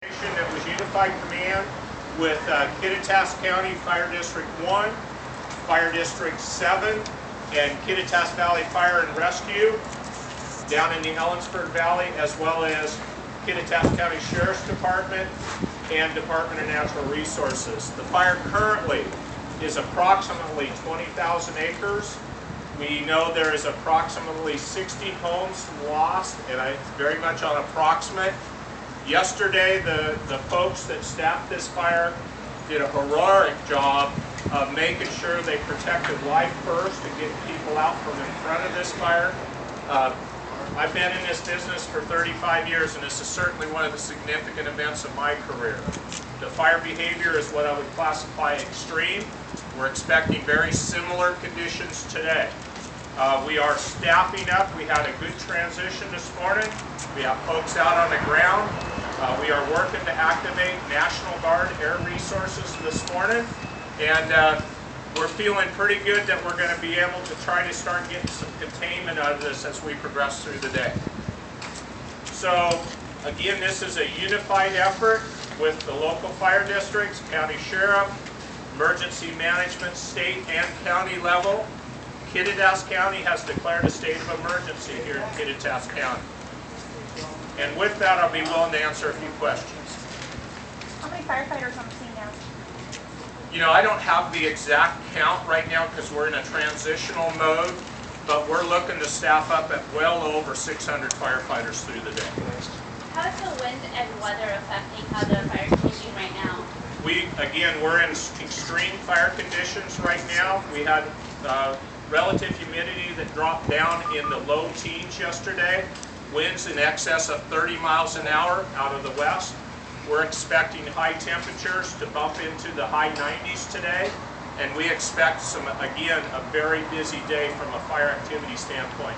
That was Unified Command with Kittitas County Fire District 1, Fire District 7, and Kittitas Valley Fire and Rescue down in the Ellensburg Valley, as well as Kittitas County Sheriff's Department and Department of Natural Resources. The fire currently is approximately 20,000 acres. We know there is approximately 60 homes lost, and it's very much on approximate. Yesterday, the folks that staffed this fire did a heroic job of making sure they protected life first and getting people out from in front of this fire. I've been in this business for 35 years, and this is certainly one of the significant events of my career. The fire behavior is what I would classify extreme. We're expecting very similar conditions today. We are staffing up. We had a good transition this morning. We have folks out on the ground. We are working to activate National Guard Air Resources this morning, and we're feeling pretty good that we're going to be able to try to start getting some containment out of this as we progress through the day. So again, this is a unified effort with the local fire districts, county sheriff, emergency management, state and county level. Kittitas County has declared a state of emergency here in Kittitas County. And with that, I'll be willing to answer a few questions. How many firefighters on the scene now? You know, I don't have the exact count right now because we're in a transitional mode, but we're looking to staff up at well over 600 firefighters through the day. How is the wind and weather affecting how the fire is taking right now? We're in extreme fire conditions right now. We had relative humidity that dropped down in the low teens yesterday. Winds in excess of 30 miles an hour out of the west. We're expecting high temperatures to bump into the high 90s today, and we expect again, a very busy day from a fire activity standpoint.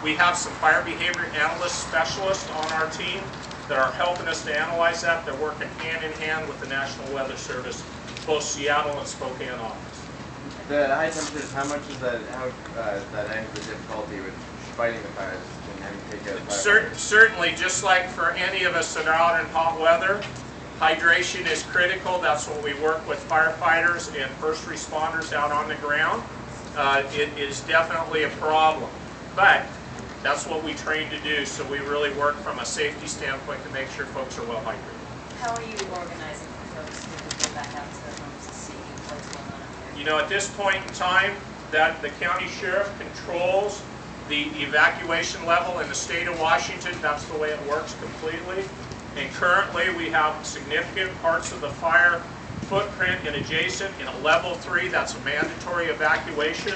We have some fire behavior analyst specialists on our team that are helping us to analyze that. They're working hand in hand with the National Weather Service, both Seattle and Spokane office. The high temperatures, how much is that, that adds the difficulty with fighting the fires and having to take out fire? Certainly, just like for any of us that are out in hot weather, hydration is critical. That's what we work with firefighters and first responders out on the ground. It is definitely a problem, but that's what we train to do, so we really work from a safety standpoint to make sure folks are well hydrated. How are you organizing for folks to go back out to their homes to see what's going on up here? You know, at this point in time, that the county sheriff controls the evacuation level in the state of Washington. That's the way it works completely. And currently we have significant parts of the fire footprint and adjacent in a level 3. That's a mandatory evacuation.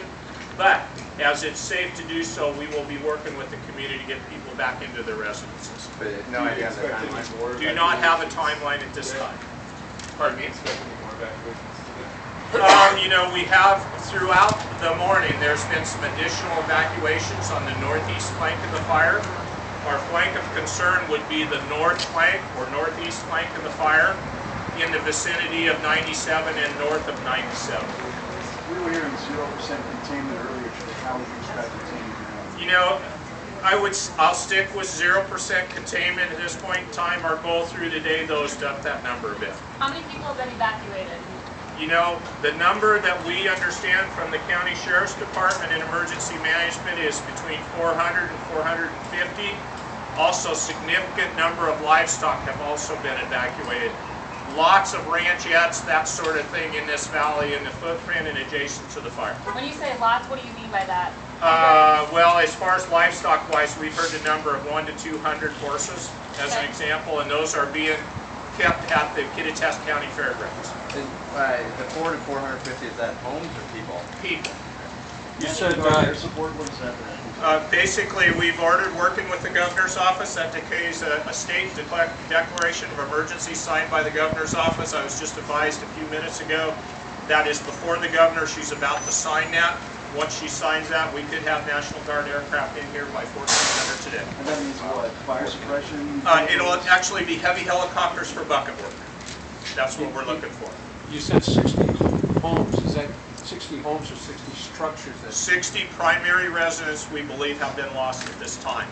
But as it's safe to do so, we will be working with the community to get people back into their residences. But no idea on the timeline. Do not have a timeline at this time. Pardon me? You know, we have throughout the morning, there's been some additional evacuations on the northeast flank of the fire. Our flank of concern would be the north flank or northeast flank of the fire in the vicinity of 97 and north of 97. We were hearing 0% containment earlier today. How would you describe containment? You know, I'll stick with 0% containment at this point in time. Our goal through the day, though, is to up that number a bit. How many people have been evacuated? You know, the number that we understand from the County Sheriff's Department and Emergency Management is between 400 and 450. Also, significant number of livestock have also been evacuated. Lots of ranchettes, that sort of thing in this valley in the footprint and adjacent to the fire. When you say lots, what do you mean by that? Well, as far as livestock-wise, we've heard the number of 1 to 200 horses as an example, and those are being kept at the Kittitas County Fairgrounds. The 400 to 450, is that homes or people? People. You said air support. What is that? Basically, we've ordered, working with the governor's office, that decays a state declaration of emergency signed by the governor's office. I was just advised a few minutes ago that is before the governor. She's about to sign that. Once she signs that, we could have National Guard aircraft in here by 1400 today. And that means what? Fire suppression? It'll actually be heavy helicopters for bucket work. That's what we're looking for. You said 60 homes. Is that 60 homes or 60 structures? 60 primary residents we believe have been lost at this time,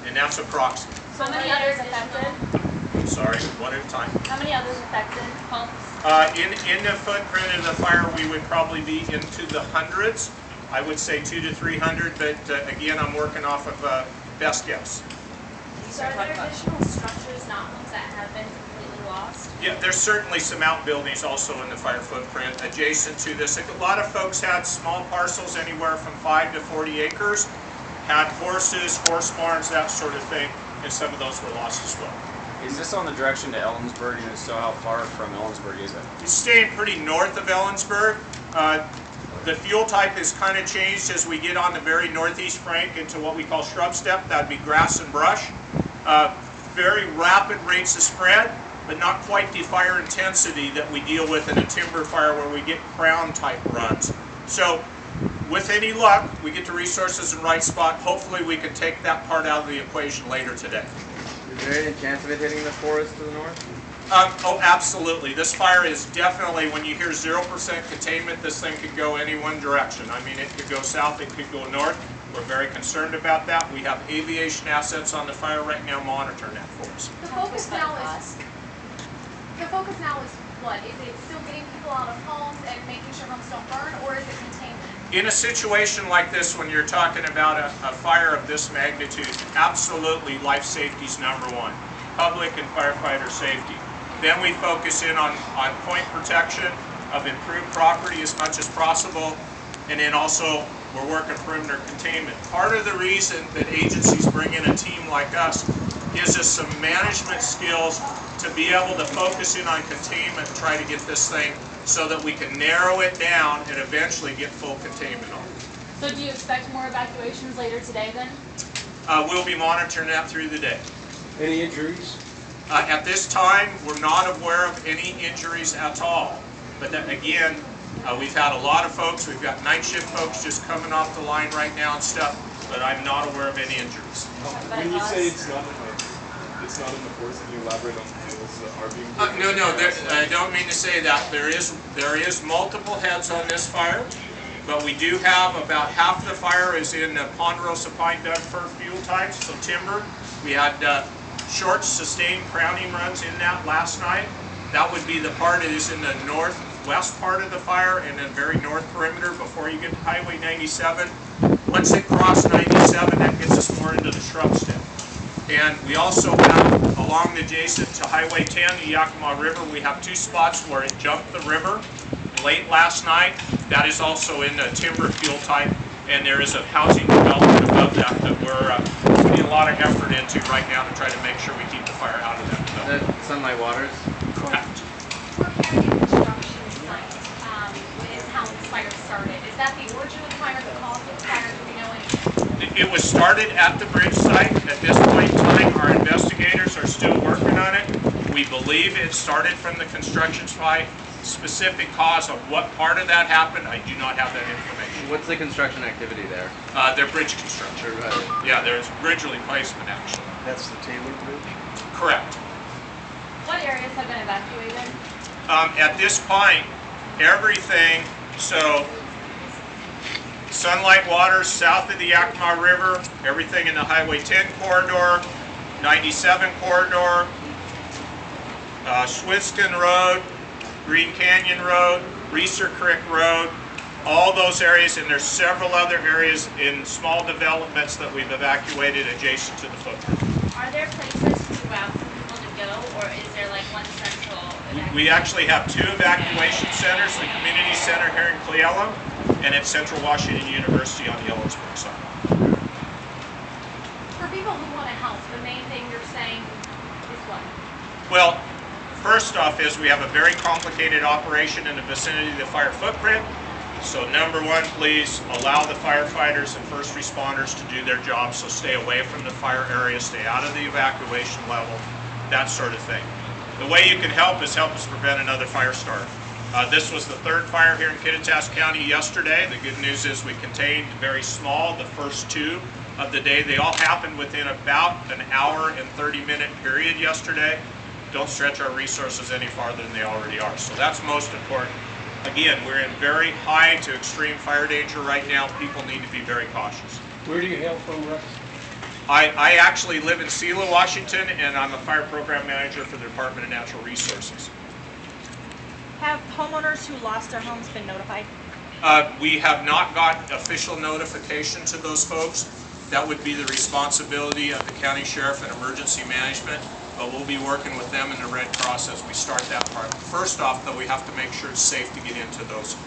and that's approximate. How many others affected? Sorry, one at a time. How many others affected homes? In the footprint of the fire, we would probably be into the hundreds. I would say 200 to 300, but again, I'm working off of best guess. So are there additional structures, not ones that have been completely lost? Yeah, there's certainly some outbuildings also in the fire footprint adjacent to this. A lot of folks had small parcels anywhere from 5 to 40 acres, had horses, horse barns, that sort of thing, and some of those were lost as well. Is this on the direction to Ellensburg, and if so, how far from Ellensburg is it? It's staying pretty north of Ellensburg. The fuel type has kind of changed as we get on the very northeast flank into what we call shrub steppe. That'd be grass and brush. Very rapid rates of spread, but not quite the fire intensity that we deal with in a timber fire where we get crown type runs. So with any luck, we get the resources in the right spot. Hopefully we can take that part out of the equation later today. Is there any chance of it hitting the forest to the north? Oh, absolutely. This fire is definitely, when you hear 0% containment, this thing could go any one direction. I mean, it could go south, it could go north. We're very concerned about that. We have aviation assets on the fire right now monitoring that for us. The focus now is what? Is it still getting people out of homes and making sure homes don't burn, or is it containment? In a situation like this, when you're talking about a fire of this magnitude, absolutely life safety is number one. Public and firefighter safety. Then we focus in on point protection of improved property as much as possible, and then also we're working perimeter containment. Part of the reason that agencies bring in a team like us gives us some management skills to be able to focus in on containment and try to get this thing so that we can narrow it down and eventually get full containment on it. So do you expect more evacuations later today then? We'll be monitoring that through the day. Any injuries? At this time, we're not aware of any injuries at all. But then again, we've had a lot of folks. We've got night shift folks just coming off the line right now and stuff, but I'm not aware of any injuries. When you say it's not in the forest, can you elaborate on details that are being No, I don't mean to say that. There is multiple heads on this fire, but we do have about half the fire is in ponderosa pine Doug fir fuel types, so timber. We had short sustained crowning runs in that last night. That would be the part that is in the northwest part of the fire and then very north perimeter before you get to Highway 97. Once it crosses 97, that gets us more into the shrub steppe. And we also have, along adjacent to Highway 10, the Yakima River, we have two spots where it jumped the river late last night. That is also in the timber fuel type, and there is a housing development above that that we're putting a lot of effort into right now to try to make sure we keep the fire out of that development. That Sunlight Waters? Correct. We're carrying construction site, is how this fire started. Is that the origin of the fire, the cause of the fire? Do we know anything? It was started at the bridge site. At this point in time, our investigators are still working on it. We believe it started from the construction site. Specific cause of what part of that happened, I do not have that information. What's the construction activity there? They're bridge construction. Yeah, there's bridge replacement actually. That's the Taylor Bridge? Correct. What areas have been evacuated? At this point, everything, so Sunlight Waters south of the Yakima River, everything in the Highway 10 corridor, 97 corridor, Swiskin Road, Green Canyon Road, Reeser Creek Road, all those areas, and there's several other areas in small developments that we've evacuated adjacent to the footprint. Are there places throughout for people to go, or is there like one central evacuation? We actually have two evacuation centers, the community center here in Cle Elum and at Central Washington University on the Ellensburg side. For people who want to help, the main thing you're saying is what? Well, first off is we have a very complicated operation in the vicinity of the fire footprint. So number one, please allow the firefighters and first responders to do their jobs. So stay away from the fire area, stay out of the evacuation level, that sort of thing. The way you can help is help us prevent another fire start. This was the third fire here in Kittitas County yesterday. The good news is we contained very small, the first two of the day. They all happened within about an hour and 30-minute period yesterday. Don't stretch our resources any farther than they already are. So that's most important. Again, we're in very high to extreme fire danger right now. People need to be very cautious. Where do you hail from, Rex? I actually live in Selah, Washington, and I'm a fire program manager for the Department of Natural Resources. Have homeowners who lost their homes been notified? We have not got official notification to those folks. That would be the responsibility of the county sheriff and emergency management, but we'll be working with them in the Red Cross as we start that part. First off, though, we have to make sure it's safe to get into those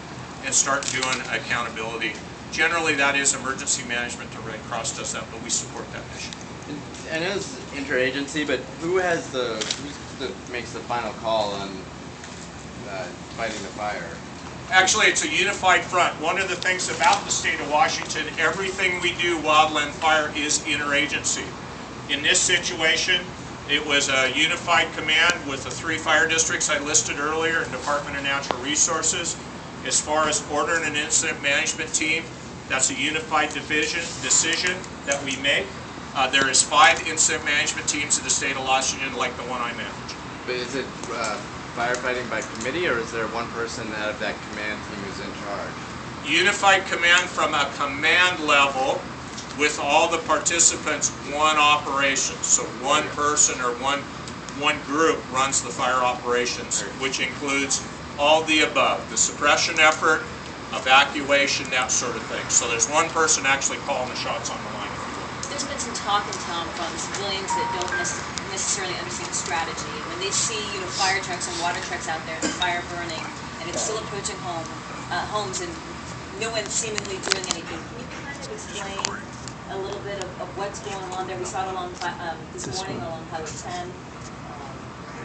and start doing accountability. Generally, that is emergency management. The Red Cross does that, but we support that mission. I know it's interagency, but who makes the final call on fighting the fire? Actually, it's a unified front. One of the things about the state of Washington, everything we do wildland fire is interagency. In this situation, it was a unified command with the 3 fire districts I listed earlier in Department of Natural Resources. As far as ordering an incident management team, that's a unified decision that we make. There is 5 incident management teams in the state of Washington like the one I manage. But is it firefighting by committee, or is there one person out of that command team who's in charge? Unified command from a command level with all the participants, one operation. So one person or one group runs the fire operations, which includes all the above, the suppression effort, evacuation, that sort of thing. So there's one person actually calling the shots on the line. There's been some talk in town from civilians that don't necessarily understand the strategy. When they see, fire trucks and water trucks out there and the fire burning, and it's still approaching homes, and no one's seemingly doing anything. Can you kind of explain a little bit of what's going on there? We saw it along this morning along Highway 10.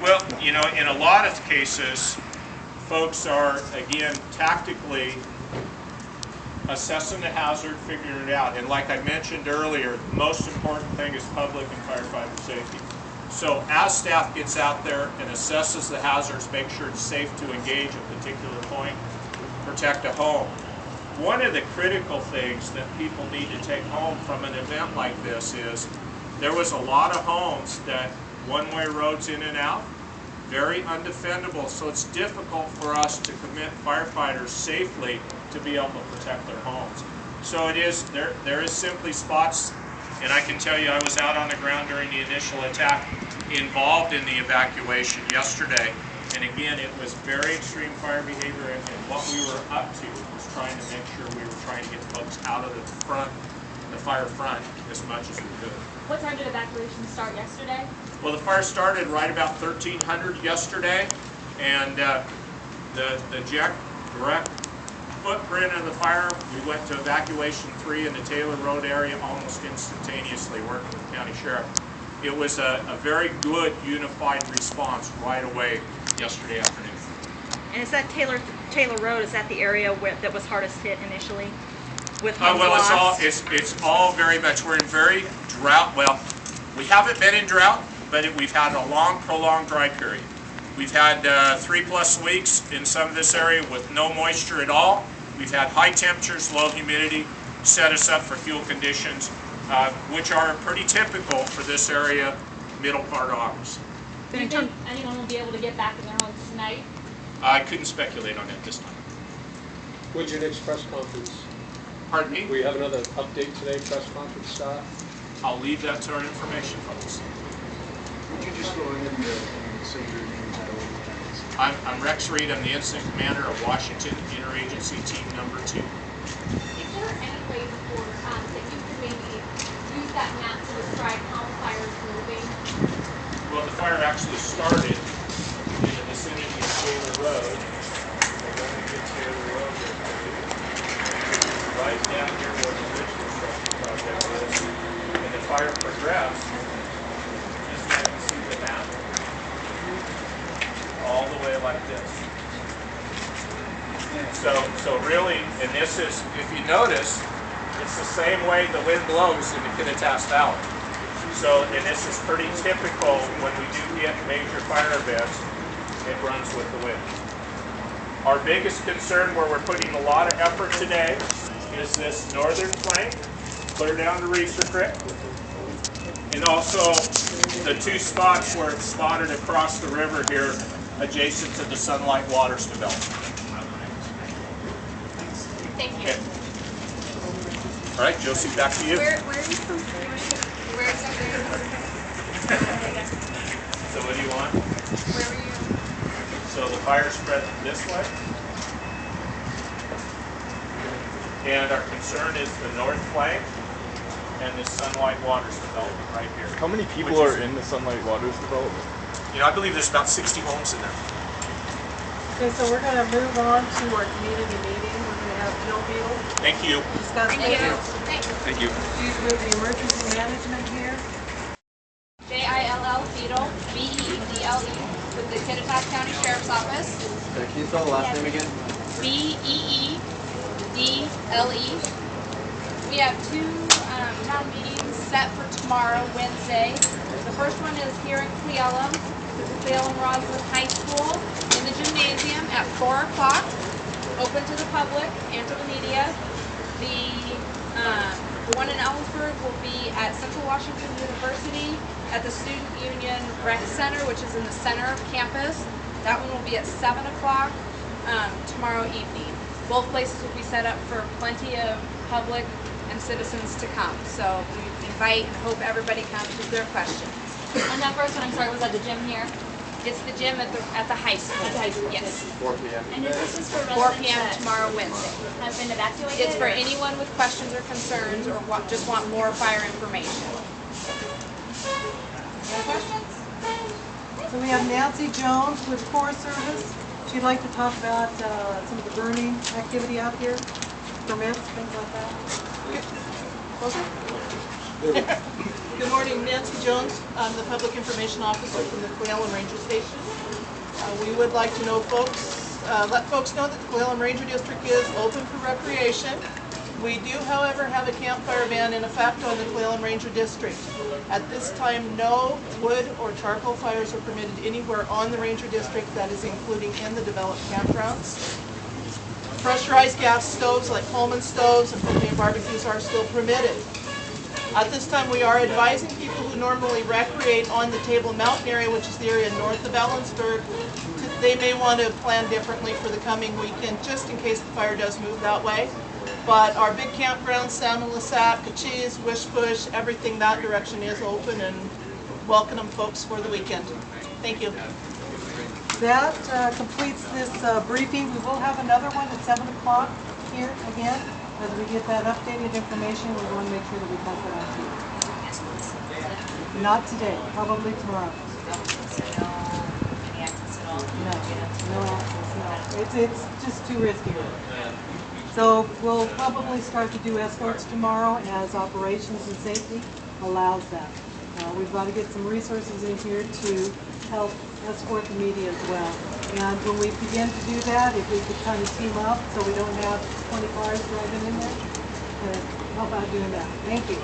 Well, in a lot of cases, folks are, again, tactically assessing the hazard, figuring it out. And like I mentioned earlier, the most important thing is public and firefighter safety. So as staff gets out there and assesses the hazards, make sure it's safe to engage a particular point, protect a home. One of the critical things that people need to take home from an event like this is there was a lot of homes that one-way roads in and out, very undefendable, so it's difficult for us to commit firefighters safely to be able to protect their homes. So it is, there is simply spots, and I can tell you I was out on the ground during the initial attack, involved in the evacuation yesterday, and again, it was very extreme fire behavior, and what we were up to was trying to make sure we were trying to get folks out of the fire front as much as we could. What time did evacuation start yesterday? Well, the fire started right about 1300 yesterday, and the direct footprint of the fire, we went to evacuation 3 in the Taylor Road area almost instantaneously, working with the county sheriff. It was a very good unified response right away yesterday afternoon. And is that Taylor Road, is that the area that was hardest hit initially? With homes well, lost? it's all very much, we're in very drought, well, we haven't been in drought, but we've had a long, prolonged dry period. We've had 3+ weeks in some of this area with no moisture at all. We've had high temperatures, low humidity, set us up for fuel conditions, which are pretty typical for this area, middle part of August. Do you think anyone will be able to get back in their homes tonight? I couldn't speculate on that this time. When's your next press conference? Pardon me? We have another update today, press conference start? I'll leave that to our information folks. Would you just go ahead and say your name and title? I'm Rex Reed. I'm the incident commander of Washington Interagency Team Number 2. Is there any way before that you could maybe use that map to describe how the fire is moving? Well, the fire actually started in the vicinity of Taylor Road. We're going to get Taylor Road here. Right down here where the bridge construction project is. And the fire progressed. Just so you can see the map. All the way like this. So really, and this is, if you notice, it's the same way the wind blows in the Kittitas Valley. So, and this is pretty typical when we do get major fire events, it runs with the wind. Our biggest concern where we're putting a lot of effort today is this northern flank, clear down to Reeser Creek, and also the 2 spots where it's spotted across the river here adjacent to the Sunlight Waters development. Thank you. Okay. All right, Josie, back to you. Where are you from? Where's something? So what do you want? Where were you? So the fire spread this way. And our concern is the north flank and the Sunlight Waters development right here. How many people Which are in the Sunlight Waters development? You know, I believe there's about 60 homes in there. Okay, so we're going to move on to our community meeting. We're going to have Jill Beal Thank you. discuss Thank you. this. Thanks. Thank you. Please move the emergency management here. Jill Beadle, Beedle, with the Kittitas County Sheriff's Office. Can you spell the last name again? Beedle. We have two town meetings set for tomorrow, Wednesday. The first one is here in Cleveland, with the Cleveland Roslyn High School in the gymnasium at 4 o'clock, open to the public and to the media. The one in Ellensburg will be at Central Washington University at the Student Union Rec Center, which is in the center of campus. That one will be at 7 o'clock tomorrow evening. Both places will be set up for plenty of public and citizens to come. So we invite and hope everybody comes with their questions. And that first one, I'm sorry, was at the gym here? It's the gym at the high school. At the high school. Yes. 4 p.m. And this is for 4 residents p.m. that tomorrow, Wednesday. have been evacuated? It's for or- anyone with questions or concerns or just want more fire information. Any questions? So we have Nancy Jones with Forest Service. She'd like to talk about some of the burning activity out here, permits, things like that. Good morning, Nancy Jones. I'm the Public Information Officer from the Cleveland Ranger Station. We would like to know let folks know that the Cleveland Ranger District is open for recreation. We do, however, have a campfire ban in effect on the Cleveland Ranger District. At this time, no wood or charcoal fires are permitted anywhere on the Ranger District, that is including in the developed campgrounds. Pressurized gas stoves like Coleman stoves and propane barbecues are still permitted. At this time, we are advising people who normally recreate on the Table Mountain area, which is the area north of Ellensburg, they may want to plan differently for the coming weekend, just in case the fire does move that way. But our big campgrounds, Salmon Lasac, Cochise, Wishbush, everything that direction is open, and welcome folks for the weekend. Thank you. That completes this briefing. We will have another one at 7 o'clock here again. As we get that updated information, we want to make sure that we pass it on to you. Not today, probably tomorrow. So no any access at all? No access, no. It's just too risky. So we'll probably start to do escorts tomorrow as operations and safety allows that. We've got to get some resources in here to help escort the media as well. And when we begin to do that, if we could kind of team up so we don't have 20 cars driving in there, help out doing that. Thank you.